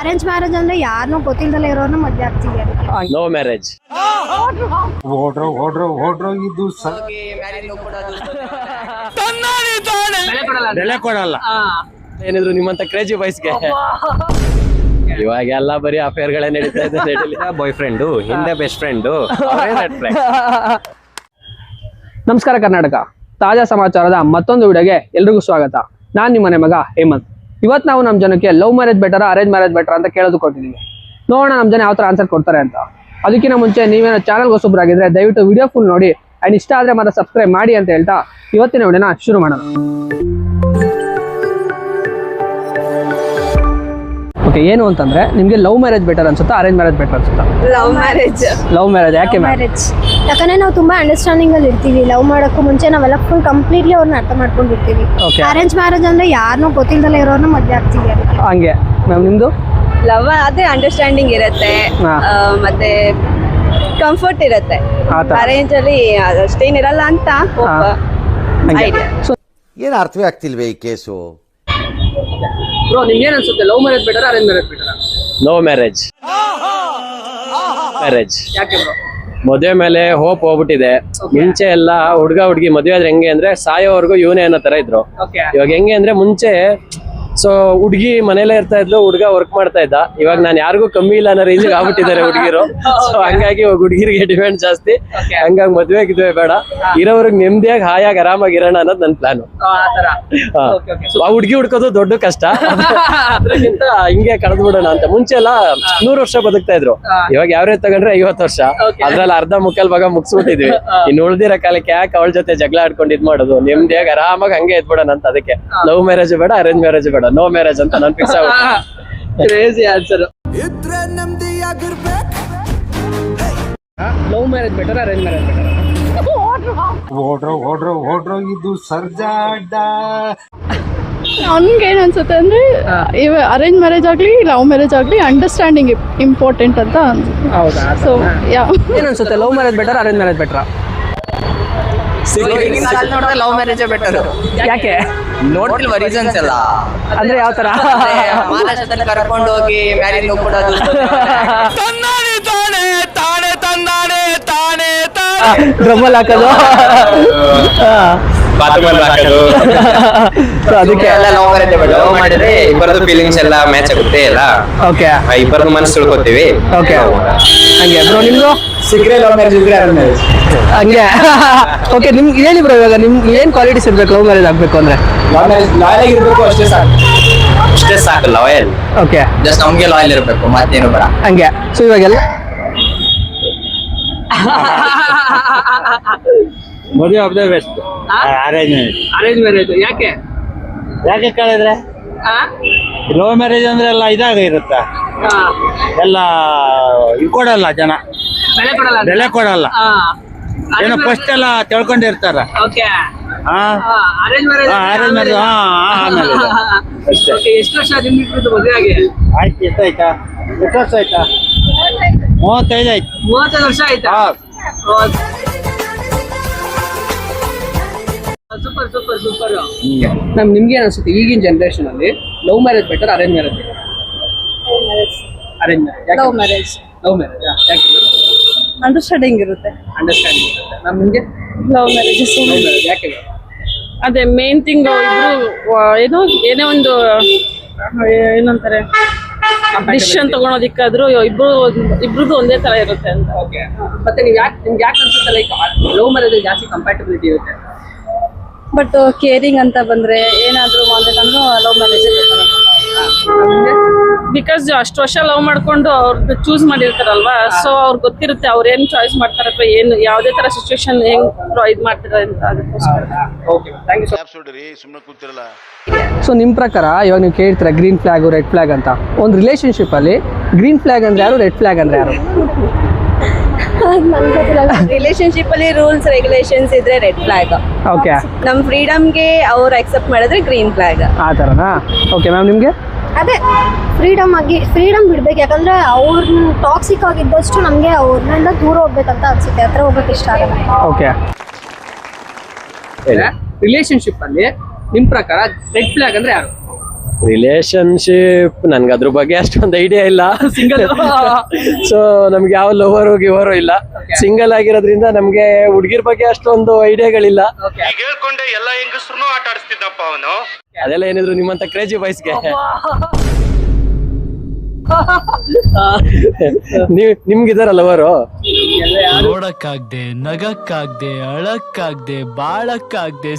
Arrange marriage ಅಂದ್ರೆ ಯಾರನ್ನೂ ಗೊತ್ತಿಲ್ಲದಲ್ಲೇ ಇರೋರ್ನ ಮದ್ವೆ ಆಗ್ತೀವಿ. No marriage. ಇದು ಬೆಲೆ ಕೊಡಲ್ಲ ಏನಿದ್ರು ನಿಮ್ಮಂತ ಕ್ರೇಜಿ ಬಾಯ್ಸ್ಗೆ ಇವಾಗ ಎಲ್ಲ ಬರೀ ಅಫೇರ್ ಗಳೇ ನಡೀತಾ ಇದೆ. ಬಾಯ್ ಫ್ರೆಂಡು ಹಿಂದೆ ಬೆಸ್ಟ್ ಫ್ರೆಂಡು. ನಮಸ್ಕಾರ ಕರ್ನಾಟಕ, ತಾಜಾ ಸಮಾಚಾರದ ಮತ್ತೊಂದು ವಿಡಿಯೋಗೆ ಎಲ್ರಿಗೂ ಸ್ವಾಗತ. ನಾನು ನಿಮ್ಮ ಮನೆ ಮಗ ಹೇಮಂತ್. ಇವತ್ತು ನಾವು ನಮ್ಮ ಜನಕ್ಕೆ love marriage better arrange marriage better ಅಂತ ಕೇಳೋದು ಕೊಟ್ಟಿದ್ದೀವಿ. ನೋಡೋಣ ನಮ್ಮ ಜನ ಯಾವ ಥರ ಆನ್ಸರ್ ಕೊಡ್ತಾರೆ ಅಂತ. ಅದಕ್ಕಿಂತ ಮುಂಚೆ ನೀವೇನೋ ಚಾನಲ್ಗೆ ಹೊಸಬ್ರಾಗಿದ್ರೆ ದಯವಿಟ್ಟು ವಿಡಿಯೋ ಫುಲ್ ನೋಡಿ ಆ್ಯಂಡ್ ಇಷ್ಟ ಆದರೆ ಮಾತ್ರ ಸಬ್ಸ್ಕ್ರೈಬ್ ಮಾಡಿ ಅಂತ ಹೇಳ್ತಾ ಇವತ್ತಿನ ವಿಡಿಯೋನ ಶುರು ಮಾಡೋಣ. ಓಕೆ, ಏನು ಅಂತಂದ್ರೆ ನಿಮಗೆ ಲವ್ ಮ್ಯಾರೇಜ್ ಬೆಟರ್ ಅನ್ಸುತ್ತಾ ಅರೇಂಜ್ ಮ್ಯಾರೇಜ್ ಬೆಟರ್ ಅನ್ಸುತ್ತಾ? Love marriage. ಲವ್ ಮ್ಯಾರೇಜ್ ಯಾಕೆ? ಮ್ಯಾರೇಜ್ ಯಾಕಂದ್ರೆ ನಾವು ತುಂಬಾ ಅಂಡರ್ಸ್ಟ್ಯಾಂಡಿಂಗ್ ಅಲ್ಲಿ ಇರ್ತೀವಿ. ಲವ್ ಮಾಡೋಕ್ಕೂ ಮುಂಚೆ ನಾವೆಲ್ಲ ಫುಲ್ ಕಂಪ್ಲೀಟ್ಲಿ ಅವ್ರನ್ನ ಅರ್ಥ ಮಾಡ್ಕೊಂಡಿರ್ತೀವಿ. ಅರೇಂಜ್ ಮ್ಯಾರೇಜ್ ಅಂದ್ರೆ ಯಾರನ್ನೂ ಗೊತ್ತಿಲ್ಲದಲ್ಲೇ ಇರೋರ್ನ ಮದ್ವೆ ಆಗ್ತೀವಿ. ಹಂಗೆ ಮ್ಯಾಮ್, ನಿಮ್ದು? ಲವ್ ಅದೇ ಅಂಡರ್ಸ್ಟ್ಯಾಂಡಿಂಗ್ ಇರುತ್ತೆ, ಮತ್ತೆ ಕಂಫರ್ಟ್ ಇರುತ್ತೆ. ಅರೇಂಜ್ ಅಲ್ಲಿ ಅಷ್ಟೇನಿರಲ್ಲ ಅಂತ ಏನು ಅರ್ಥವೇ ಆಗ್ತಿಲ್ವೇ ಈ ಕೇಸು. ನಿಮ್ಗೆ ಏನ್ ಅನ್ಸುತ್ತೆ, love marriage better arrange marriage better? No marriage. Marriage ಯಾಕೆ ಬ್ರೋ? ಮದುವೆ ಮೇಲೆ ಹೋಪ್ ಹೋಗ್ಬಿಟ್ಟಿದೆ. ಮುಂಚೆ ಎಲ್ಲ ಹುಡುಗ ಹುಡುಗಿ ಮದುವೆ ಆದ್ರೆ ಹೆಂಗೆ ಅಂದ್ರೆ ಸಾಯೋವರೆಗೂ ಇವನೇ ಅನ್ನೋ ತರ ಇದ್ರು. ಇವಾಗ ಹೆಂಗೆ ಅಂದ್ರೆ ಮುಂಚೆ ಸೊ ಹುಡುಗಿ ಮನೇಲೆ ಇರ್ತಾ ಇದ್ಲು, ಹುಡುಗ ವರ್ಕ್ ಮಾಡ್ತಾ ಇದ್ದ. ಇವಾಗ ನಾನು ಯಾರಿಗೂ ಕಮ್ಮಿ ಇಲ್ಲ ಅನ್ನೋ ರೇಂಜ್ ಆಗ್ಬಿಟ್ಟಿದ್ದಾರೆ ಹುಡುಗಿರು. ಸೊ ಹಂಗಾಗಿ ಇವಾಗ ಹುಡುಗಿರಿಗೆ ಡಿಮ್ಯಾಂಡ್ ಜಾಸ್ತಿ. ಹಂಗಾಗಿ ಮದ್ವೆ ಗಿದ್ವೆ ಬೇಡ, ಇರೋವ್ರಿಗೆ ನೆಮ್ಮದಿಯಾಗಿ ಹಾಯಾಗಿ ಆರಾಮಾಗಿ ಇರೋಣ ಅನ್ನೋದು ನನ್ನ ಪ್ಲಾನು. ಆ ಹುಡುಗಿ ಹುಡ್ಕೋದು ದೊಡ್ಡ ಕಷ್ಟ, ಅದ್ರಕ್ಕಿಂತ ಹಿಂಗೆ ಕಳೆದು ಬಿಡೋಣ ಅಂತ. ಮುಂಚೆ ಎಲ್ಲ 100 ವರ್ಷ ಬದುಕ್ತಾ ಇದ್ರು, ಇವಾಗ ಯಾವ್ರೇಜ್ ತಗೊಂಡ್ರೆ 50 ವರ್ಷ. ಅದ್ರಲ್ಲಿ ಅರ್ಧ ಮುಕ್ಕಾಲ್ ಭಾಗ ಮುಗಿಸ್ಬಿಟ್ಟಿದ್ವಿ. ಇನ್ನು ಉಳ್ದಿರೋ ಕಾಲಕ್ಕೆ ಯಾಕೆ ಅವಳ ಜೊತೆ ಜಗಳ ಆಡ್ಕೊಂಡು ಇದ್ ಮಾಡೋದು, ನೆಮ್ಮದಿಯಾಗಿ ಆರಾಮಾಗಿ ಹಂಗೆ ಇದ್ಬಿಡೋಣ ಅಂತ. ಅದಕ್ಕೆ ಲವ್ ಮ್ಯಾರೇಜ್ ಬೇಡ ಅರೇಂಜ್ ಮ್ಯಾರೇಜ್ ಬೇಡ, ನೋ ಮ್ಯಾರೇಜ್ ಅಂತ ನಾನು ಫಿಕ್ಸ್ ಆಗ್ಬಿಟ್ಟೆ. Crazy answer. Love marriage better arrange marriage better? ಇದು ಸರ್ಜಾಡ. ನನ್ಗೆ ಏನ್ ಅನ್ಸುತ್ತೆ ಅಂದ್ರೆ ಇವ ಅರೇಂಜ್ ಮ್ಯಾರೇಜ್ ಆಗ್ಲಿ ಲವ್ ಮ್ಯಾರೇಜ್ ಆಗ್ಲಿ ಅಂಡರ್ಸ್ಟ್ಯಾಂಡಿಂಗ್ ಇಂಪಾರ್ಟೆಂಟ್ ಅಂತ ಅನ್ಸುತ್ತೆ. ಹೌದಾ? ಸೊ ಏನ್ ಅನ್ಸುತ್ತೆ, love marriage better arrange marriage better? Love marriage better. ಯಾಕೆ? ನೋಡ್ತಿಲ್ವ ರೀಸನ್ಸ್ ಎಲ್ಲ? ಅಂದ್ರೆ ಯಾವ ತರ? ಮಹಾರಾಷ್ಟ್ರದಲ್ಲಿ ಕರ್ಕೊಂಡು ಹೋಗಿ ಮ್ಯಾರೇಜ್ ಕೊಡೋದು. ಡ್ರಮ್ಮಲ್ಲಿ ಹಾಕೋದು, ಅದಕ್ಕೆ ಎಲ್ಲ ಲವ್ ಮ್ಯಾರೇಜ್ ಲವ್ ಮಾಡಿದ್ರೆ ಇಬ್ಬರದು ಫೀಲಿಂಗ್ಸ್ ಎಲ್ಲ ಮ್ಯಾಚ್ ಆಗುತ್ತೆ ಎಲ್ಲ. ಓಕೆ, ಇಬ್ಬರದು ಮನಸ್ಸು ತಿಳ್ಕೊತೀವಿ. ಓಕೆ, ಹಂಗೆ ಬ್ರೋ. ನಿಮ್ದು ಸಿಕ್ಕರೆ ಲವ್ ಮ್ಯಾರೇಜ್ ಇದ್ರೆ ಹಂಗೆ. ಓಕೆ, ನಿಮ್ಗೆ ಹೇಳಿ ಬ್ರೋ, ಇವಾಗ ನಿಮ್ಗೆ ಏನ್ ಕ್ವಾಲಿಟೀಸ್ ಇರ್ಬೇಕು ಲವ್ ಮ್ಯಾರೇಜ್ ಆಗ್ಬೇಕು ಅಂದ್ರೆ? ಲಾಯಲ್ ಆಗಿರ್ಬೇಕು, ಅಷ್ಟೇ ಸಾಕು. ಅಷ್ಟೇ ಸಾಕು, ಲಾಯಲ್. ಓಕೆ, ಜಸ್ಟ್ ನಮ್ಗೆ ಲಾಯಲ್ ಇರ್ಬೇಕು, ಮತ್ತೇನು ಬೇಡ. ಹಂಗೆ. ಸೊ ಇವಾಗೆಲ್ಲ ಮದುವೆ ಒಬ್ಬದೇ ಬೆಸ್ಟ್. ಅರೇಂಜ್ ಮ್ಯಾರೇಜ್ ಯಾಕೆ? ಯಾಕೆ ಕೇಳಿದ್ರೆ ಲವ್ ಮ್ಯಾರೇಜ್ ಅಂದ್ರೆ ಎಲ್ಲ ಇದಾಗ ಇರುತ್ತ, ಎಲ್ಲ ಕೊಡಲ್ಲ ಜನ, ಬೆಲೆ ಕೊಡಲ್ಲ. ಏನೋ ಫಸ್ಟ್ ಎಲ್ಲ ತಿಳ್ಕೊಂಡಿರ್ತಾರ. ಆರೇಂಜ್ ಮ್ಯಾರೇಜ್ ಆಮೇಲೆ ಎಷ್ಟು ವರ್ಷ ಮದುವೆ ಆಗಿ? ಆಯ್ತು. ಎಷ್ಟಾಯ್ತಾ? ಎಷ್ಟು ವರ್ಷ ಆಯ್ತಾ? 35 ಆಯ್ತು. 35 ವರ್ಷ ಆಯ್ತಾ? Super super super. ನಿಮ್ಗೆ ಏನ್ ಅನ್ಸುತ್ತೆ, ಈಗಿನ ಜನರೇಷನ್ ಅಲ್ಲಿ love marriage better arrange marriage? Arrange marriage. Love marriage. Love marriage ಯಾಕೆ? ಅಂಡರ್ಸ್ಟ್ಯಾಂಡಿಂಗ್ ಇರುತ್ತೆ. ಅಂಡರ್ಸ್ಟ್ಯಾಂಡಿಂಗ್ ಇರುತ್ತೆ. ನಿಮ್ಗೆ ಲವ್ ಮ್ಯಾರೇಜ್. ಲವ್ ಮ್ಯಾರೇಜ್ ಯಾಕೆ? ಅದೇ ಮೇನ್ ಥಿಂಗ್. ಇಬ್ರು ಏನೇ ಒಂದು ಏನಂತಾರೆ ಡಿಸಿಷನ್ ತಗೊಳೋದಿಕ್ಕಾದ್ರೂ ಇಬ್ರದ್ದು ಒಂದೇ ತರ ಇರುತ್ತೆ ಅಂತ. ಓಕೆ, ಮತ್ತೆ ನಿಮ್ಗೆ ಯಾಕೆ ಅನ್ಸುತ್ತೆ ಲೈಕ್ ಲವ್ ಮ್ಯಾರೇಜ್ ಜಾಸ್ತಿ ಕಂಪ್ಯಾಟಬಿಲಿಟಿ ಇರುತ್ತೆ? ಬಟ್ ಕೇರಿಂಗ್ ಅಂತ ಬಂದ್ರೆ ಏನಾದ್ರು ಮಾಡ್ಬೇಕಂದ್ರೂ ಲವ್ ಮ್ಯಾರೇಜ್. ಬಿಕಾಸ್ ಅಷ್ಟು ವರ್ಷ ಲವ್ ಮಾಡ್ಕೊಂಡು ಅವ್ರದ್ದು ಚೂಸ್ ಮಾಡಿರ್ತಾರಲ್ವಾ, ಸೊ ಅವ್ರಿಗೆ ಗೊತ್ತಿರುತ್ತೆ ಅವ್ರು ಏನ್ ಚಾಯ್ಸ್ ಮಾಡ್ತಾರೆ ಅಥವಾ ಏನು ಯಾವುದೇ ತರ ಸಿಚುವೇಶನ್ ಹೆಂಗ್ ಇದು ಮಾಡ್ತಾರೆ ಅಂತ. ಅದಕ್ಕೋಸ್ಕರ. Okay, thank you so. So ನಿಮ್ಮ ಪ್ರಕಾರ ಇವಾಗ ನೀವು ಕೇಳ್ತೀರಾ ಗ್ರೀನ್ ಫ್ಲಾಗ್ ರೆಡ್ ಫ್ಲಾಗ್ ಅಂತ. ಒಂದು ರಿಲೇಶನ್ಶಿಪ್ ಅಲ್ಲಿ ಗ್ರೀನ್ ಫ್ಲಾಗ್ ಅಂದ್ರೆ ಯಾರು, ರೆಡ್ ಫ್ಲಾಗ್ ಅಂದ್ರೆ ಯಾರು? ರಿಲೇಶನ್ಶಿಪ್ ಅಲ್ಲಿ ರೂಲ್ಸ್ ರೆಗ್ಯುಲೇಷನ್ಸ್ ಇದ್ರೆ ರೆಡ್ ಫ್ಲಾಗ್. ಓಕೆ, ನಮ್ ಫ್ರೀಡಮ್ಗೆ ಅವ್ರು ಅಕ್ಸೆಪ್ಟ್ ಮಾಡಿದ್ರೆ ಗ್ರೀನ್ ಫ್ಲಾಗ್. ಆ ಥರನಾ? ಓಕೆ ಮ್ಯಾಮ್, ನಿಮಗೆ? ಅದೇ ಫ್ರೀಡಮ್ ಬಿಡ್ಬೇಕು. ಯಾಕಂದ್ರೆ ಅವ್ರನ್ನ ಟಾಕ್ಸಿಕ್ ಆಗಿದ್ದಷ್ಟು ನಮ್ಗೆ ಅವ್ರನ್ನ ದೂರ ಹೋಗ್ಬೇಕಂತ ಅನ್ಸುತ್ತೆ, ಹತ್ರ ಹೋಗ್ಬೇಕು ಇಷ್ಟ ಆಗಲ್ಲ. ಓಕೆ, ರಿಲೇಶನ್ಶಿಪ್ ಅಲ್ಲಿ ನಿಮ್ ಪ್ರಕಾರ ರೆಡ್ ಫ್ಲಾಗ್ ಅಂದ್ರೆ ಯಾರು? ರಿಲೇಶನ್ಶಿಪ್ ನನ್ಗೆ ಅದ್ರ ಬಗ್ಗೆ ಅಷ್ಟೊಂದು ಐಡಿಯಾ ಇಲ್ಲ. ಸಿಂಗಲ್ ಸೊ ನಮ್ಗೆ ಯಾವ ಲವರು ಗಿವರು ಇಲ್ಲ. ಸಿಂಗಲ್ ಆಗಿರೋದ್ರಿಂದ ನಮ್ಗೆ ಹುಡ್ಗಿರ್ ಬಗ್ಗೆ ಅಷ್ಟೊಂದು ಐಡಿಯಾಗಳಿಲ್ಲ. ಹೇಳ್ಕೊಂಡೆ ಎಲ್ಲ ಹೆಂಗಸ್ರು ಆಟ ಆಡಿಸ್ತಿದ್ದಪ್ಪ ಅವನು. ಅದೆಲ್ಲ ಏನಿದ್ರು ನಿಮ್ಮಂತ ಕ್ರೇಜಿ ಬಾಯ್ಸ್ಗೆ. ನಿಮ್ಗಿದಾರ ಲವರು? ನೋಡಕ್ಕಾಗ್ದೆ, ನಗಕ್ಕಾಗ್ದೆ, ಅಳಕ್ಕಾಗ್ದೆ, ಬಾಳಕ್ಕಾಗ್ದೆ,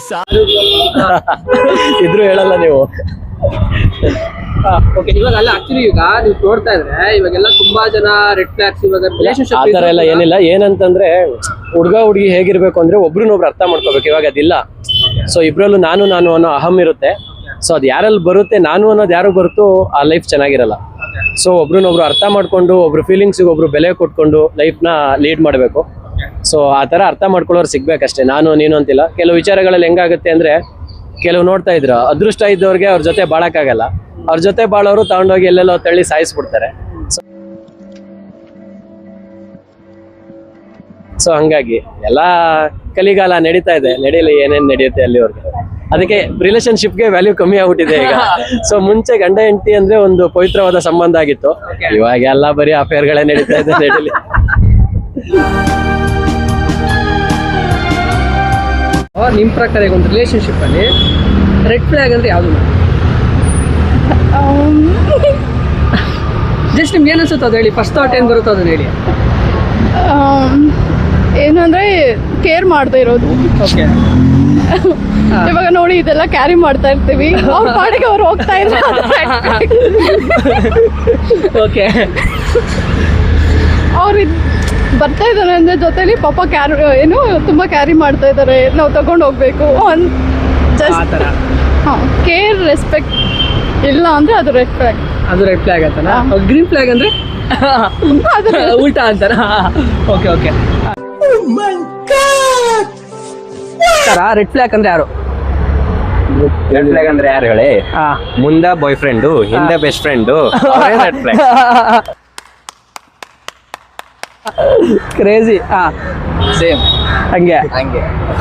ಇದ್ರು ಹೇಳಲ್ಲ ನೀವು. ಓಕೆ, ಇವಾಗ ಅಲ್ಲ ಆಕ್ಚುಲಿ ಈಗ ನೀವು ನೋಡ್ತಾ ಇದ್ರೆ ಇವಾಗೆಲ್ಲ ತುಂಬಾ ಜನ ರೆಡ್ ಫ್ಲಾಗ್ಸ್ ಇವಾಗ ಆ ತರ ಎಲ್ಲ ಏನಿಲ್ಲ. ಏನಂತಂದ್ರೆ ಹುಡ್ಗ ಹುಡ್ಗಿ ಹೇಗಿರ್ಬೇಕು ಅಂದ್ರೆ ಒಬ್ರನ್ನೊಬ್ರು ಅರ್ಥ ಮಾಡ್ಕೋಬೇಕು. ಇವಾಗ ಅದಿಲ್ಲ. ಸೊ ಇಬ್ರಲ್ಲೂ ನಾನು ಅನ್ನೋ ಅಹಂ ಇರುತ್ತೆ. ಸೊ ಅದ್ ಯಾರಲ್ಲಿ ಬರುತ್ತೆ, ನಾನು ಅನ್ನೋದು ಯಾರು ಬರುತ್ತೋ ಆ ಲೈಫ್ ಚೆನ್ನಾಗಿರಲ್ಲ. ಸೊ ಒಬ್ರನ್ನೊಬ್ರು ಅರ್ಥ ಮಾಡ್ಕೊಂಡು ಒಬ್ರು ಫೀಲಿಂಗ್ಸಿಗೆ ಒಬ್ರು ಬೆಲೆ ಕೊಟ್ಕೊಂಡು ಲೈಫ್ನ ಲೀಡ್ ಮಾಡಬೇಕು. ಸೊ ಆ ತರ ಅರ್ಥ ಮಾಡ್ಕೊಳ್ಳೋರು ಸಿಗ್ಬೇಕಷ್ಟೇ. ನಾನು ನೀನು ಅಂತಿಲ್ಲ. ಕೆಲವು ವಿಚಾರಗಳಲ್ಲಿ ಹೆಂಗಾಗುತ್ತೆ ಅಂದ್ರೆ, ಕೆಲವು ನೋಡ್ತಾ ಇದ್ರ ಅದೃಷ್ಟ ಇದ್ದವ್ರಿಗೆ ಅವ್ರ ಜೊತೆ ಬಾಳಕ್ಕಾಗಲ್ಲ. ಅವ್ರ ಜೊತೆ ಬಾಳೋರು ತಗೊಂಡೋಗಿ ಎಲ್ಲೆಲ್ಲೋ ತಳ್ಳಿ ಸಾಯಿಸ್ಬಿಡ್ತಾರೆ. ಸೊ ಹಂಗಾಗಿ ಎಲ್ಲಾ ಕಲಿಗಾಲ ನಡೀತಾ ಇದೆ. ನಡೀಲಿ, ಏನೇನ್ ನಡೆಯುತ್ತೆ ಅಲ್ಲಿವರೆಗೆ. ಅದಕ್ಕೆ ರಿಲೇಶನ್ಶಿಪ್ಗೆ ವ್ಯಾಲ್ಯೂ ಕಮ್ಮಿ ಆಗ್ಬಿಟ್ಟಿದೆ ಈಗ. ಸೊ ಮುಂಚೆ ಗಂಡ ಹೆಂಡತಿ ಅಂದ್ರೆ ಒಂದು ಪವಿತ್ರವಾದ ಸಂಬಂಧ ಆಗಿತ್ತು. ಇವಾಗ ಎಲ್ಲ ಬರೀ ಅಫೇರ್ಗಳೇ ನಡೀತಾ ಇದೆ. ನಡೀಲಿ. ನಿಮ್ ಪ್ರಕಾರ ಈಗ ಒಂದು ರಿಲೇಶನ್ಶಿಪ್ ಅಲ್ಲಿ ರೆಡ್ ಫ್ಲಾಗ್ ಅಂದ್ರೆ ಯಾವ್ದು? ಜಸ್ಟ್ ನಿಮ್ಗೆ ಏನ್ ಅನ್ಸುತ್ತೆ ಅದು ಹೇಳಿ. ಫಸ್ಟ್ ಥಾಟ್ ಏನ್ ಬರುತ್ತೋ ಅದನ್ನ ಹೇಳಿ. ಏನು ಅಂದ್ರೆ ಕೇರ್ ಮಾಡದೇ ಇರೋದು. ಓಕೆ, ಇವಾಗ ನೋಡಿ ಇದೆಲ್ಲ ಕ್ಯಾರಿ ಮಾಡ್ತಾ ಇರ್ತೀವಿ, ಅವ್ರ ಪಾಡಿಗೆ ಅವ್ರು ಹೋಗ್ತಾ ಇರ್ತಾರೆ. ಓಕೆ, ಅವ್ರು ಬರ್ತಾ ಇದ್ದಾರೆ ಅಂದ್ರೆ ಜೊತೆಲಿ ಪಾಪ ಏನು ತುಂಬಾ ಕ್ಯಾರಿ ಮಾಡ್ತಾ ಇದ್ದಾರೆ, ನಾವು ತಗೊಂಡು ಹೋಗ್ಬೇಕು. ಆ ಥರ ಕೇರ್ ರೆಸ್ಪೆಕ್ಟ್ ಇಲ್ಲ ಅಂದ್ರೆ ಅದು ರೆಡ್ ಫ್ಲಾಗ್. ಅದು ರೆಡ್ ಫ್ಲಾಗ್ ಅಂತನಾ? ಗ್ರೀನ್ ಫ್ಲಾಗ್ ಅಂದ್ರೆ ಉಲ್ಟಾ ಅಂತಾರ? Okay okay. ರೆಡ್ ಫ್ಲಾಗ್ ಅಂದ್ರೆ ಯಾರು? ರೆಡ್ ಫ್ಲಾಗ್ ಅಂದ್ರೆ ಯಾರು ಹೇಳಿ? ಮುಂದೆ ಬಾಯ್ ಫ್ರೆಂಡು, ಹಿಂದೆ best friend. Red flag. Crazy. Same ಹಂಗೆ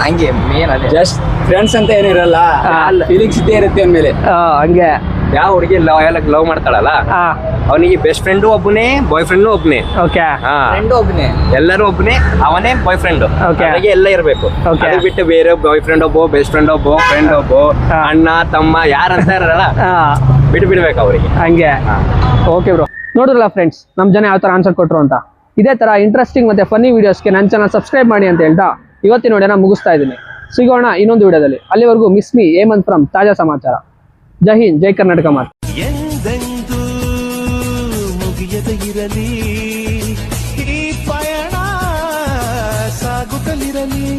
ಹಂಗೆ ಮೇನ್ ಅದೇ. ಜಸ್ಟ್ ಫ್ರೆಂಡ್ಸ್ ಅಂತ ಏನಿರಲ್ಲ, ಫೀಲಿಂಗ್ಸ್ ಇದ್ದೇ ಇರುತ್ತೆ ಅಂದ್ಮೇಲೆ. ಹಂಗೆ. ಯಾವ ಹುಡುಗಿ ಲವ್ ಮಾಡ್ತಾಳಲ್ಲ, ಅವನಿಗೆ ಬೆಸ್ಟ್ ಫ್ರೆಂಡು ಒಬ್ಬನೇ, ಬಾಯ್ ಫ್ರೆಂಡ್ ಒಬ್ಬನೇ. ಓಕೆ, ಫ್ರೆಂಡ್ ಒಬ್ಬನೇ, ಎಲ್ಲರೂ ಒಬ್ಬನೇ, ಅವನೇ ಬಾಯ್ ಫ್ರೆಂಡ್. ಎಲ್ಲ ಇರ್ಬೇಕು. ಅದು ಬಿಟ್ಟು ಬೇರೆ ಬಾಯ್ ಫ್ರೆಂಡ್ ಒಬ್ಬ, ಬೆಸ್ಟ್ ಫ್ರೆಂಡ್ ಒಬ್ಬ, ಫ್ರೆಂಡ್ ಒಬ್ಬ, ಅಣ್ಣ ತಮ್ಮ ಯಾರಂತ ಇರಲ್ಲ, ಬಿಡ್ಬೇಕು ಅವ್ರಿಗೆ. ಹಂಗೆ. ಓಕೆ ಬ್ರೋ, ನೋಡಿದ್ರಲ್ಲ ಫ್ರೆಂಡ್ಸ್, ನಮ್ಮ ಜನ ಯಾವ ತರ ಆನ್ಸರ್ ಕೊಟ್ರು ಅಂತ. ಇದೇ ತರ ಇಂಟ್ರೆಸ್ಟಿಂಗ್ ಮತ್ತೆ ಫನ್ನಿ ವಿಡಿಯೋಸ್ಗೆ ನನ್ನ ಚಾನಲ್ ಸಬ್ಸ್ಕ್ರೈಬ್ ಮಾಡಿ ಅಂತ ಹೇಳ್ತಾ ಇವತ್ತಿನ ವಿಡಿಯೋನ ಮುಗಿಸ್ತಾ ಇದ್ದೀನಿ. ಸಿಗೋಣ ಇನ್ನೊಂದು ವಿಡಿಯೋದಲ್ಲಿ. ಅಲ್ಲಿವರೆಗೂ ಮಿಸ್ ಮೀ ಹೇಮಂತ್ ಫ್ರಮ್ ತಾಜಾ ಸಮಾಚಾರ. ಜೈ ಹಿಂದ್, ಜೈ ಕರ್ನಾಟಕ ಮಾತು. ಎಂದೆಂದೂ ಮುಗಿಯದೆ ಇರಲಿ ಈ ಪಯಣ, ಸಾಗುತ್ತಲಿರಲಿ.